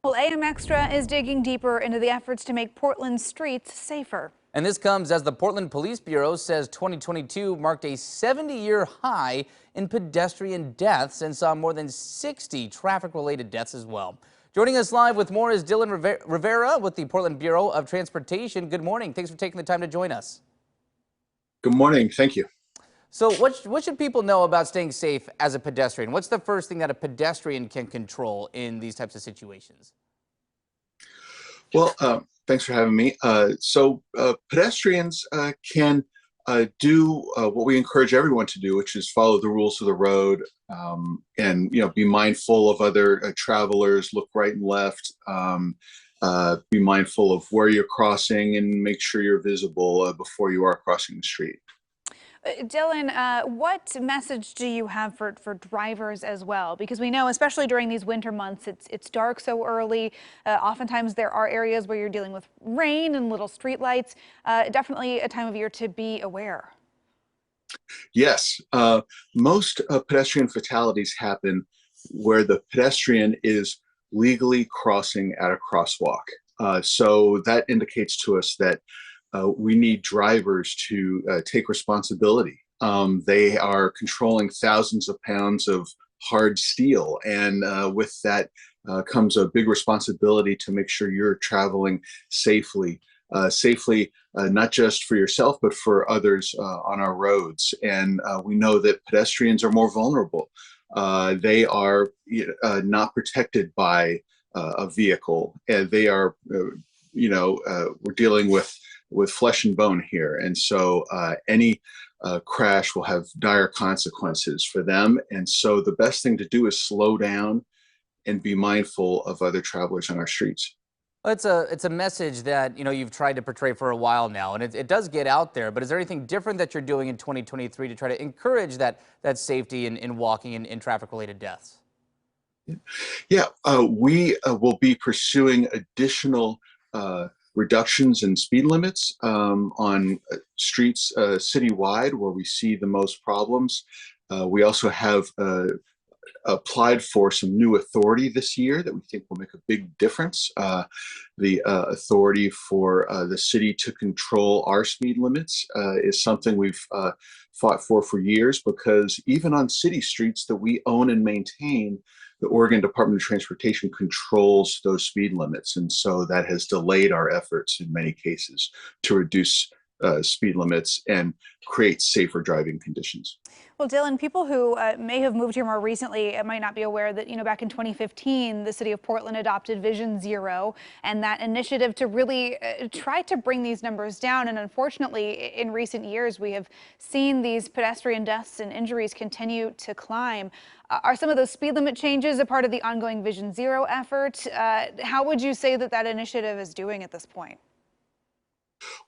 Well, AM Extra is digging deeper into the efforts to make Portland's streets safer. And this comes as the Portland Police Bureau says 2022 marked a 70-year high in pedestrian deaths and saw more than 60 traffic-related deaths as well. Joining us live with more is Dylan Rivera with the Portland Bureau of Transportation. Good morning. Thanks for taking the time to join us. Good morning. Thank you. So what should people know about staying safe as a pedestrian? What's the first thing that a pedestrian can control in these types of situations? Well, thanks for having me. Pedestrians can do what we encourage everyone to do, which is follow the rules of the road, and be mindful of other travelers. Look right and left. Be mindful of where you're crossing, and make sure you're visible before you are crossing the street. Dylan, what message do you have for drivers as well? Because we know, especially during these winter months, it's dark so early. Oftentimes there are areas where you're dealing with rain and little street lights. Definitely a time of year to be aware. Yes, most pedestrian fatalities happen where the pedestrian is legally crossing at a crosswalk. So that indicates to us that we need drivers to take responsibility. They are controlling thousands of pounds of hard steel, and with that comes a big responsibility to make sure you're traveling safely, not just for yourself, but for others on our roads. And we know that pedestrians are more vulnerable. They are not protected by a vehicle, and they are, we're dealing with flesh and bone here. And so any crash will have dire consequences for them. And so the best thing to do is slow down and be mindful of other travelers on our streets. Well, it's a message that you've tried to portray for a while now, and it does get out there. But is there anything different that you're doing in 2023 to try to encourage that safety in walking and in traffic-related deaths? Yeah, we will be pursuing additional reductions in speed limits on streets citywide where we see the most problems. We also have applied for some new authority this year that we think will make a big difference. The authority for the city to control our speed limits is something we've fought for years, because even on city streets that we own and maintain, the Oregon Department of Transportation controls those speed limits. And so that has delayed our efforts in many cases to reduce speed limits and create safer driving conditions. Well, Dylan, people who may have moved here more recently might not be aware that, back in 2015, the city of Portland adopted Vision Zero, and that initiative to really try to bring these numbers down. And unfortunately, in recent years, we have seen these pedestrian deaths and injuries continue to climb. Are some of those speed limit changes a part of the ongoing Vision Zero effort? How would you say that initiative is doing at this point?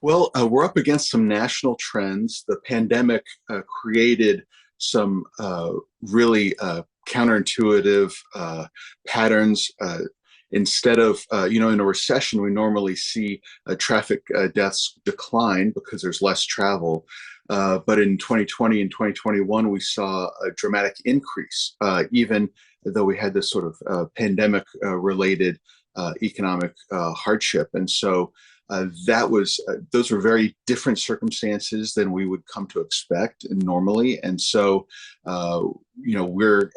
Well, we're up against some national trends. The pandemic created some really counterintuitive patterns. Instead of, in a recession, we normally see traffic deaths decline because there's less travel. But in 2020 and 2021, we saw a dramatic increase, even though we had this sort of pandemic related economic hardship. And so those were very different circumstances than we would come to expect normally. And so, we're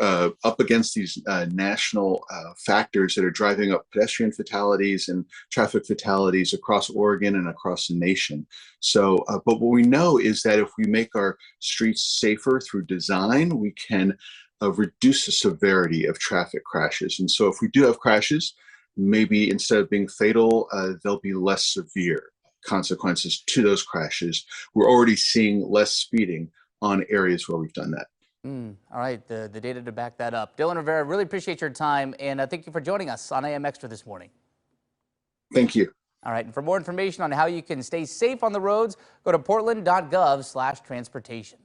up against these national factors that are driving up pedestrian fatalities and traffic fatalities across Oregon and across the nation. So, but what we know is that if we make our streets safer through design, we can reduce the severity of traffic crashes. And so if we do have crashes, maybe instead of being fatal, there'll be less severe consequences to those crashes. We're already seeing less speeding on areas where we've done that. All right, the data to back that up. Dylan Rivera, really appreciate your time, and thank you for joining us on AM Extra this morning. Thank you. All right, and for more information on how you can stay safe on the roads, go to portland.gov/transportation.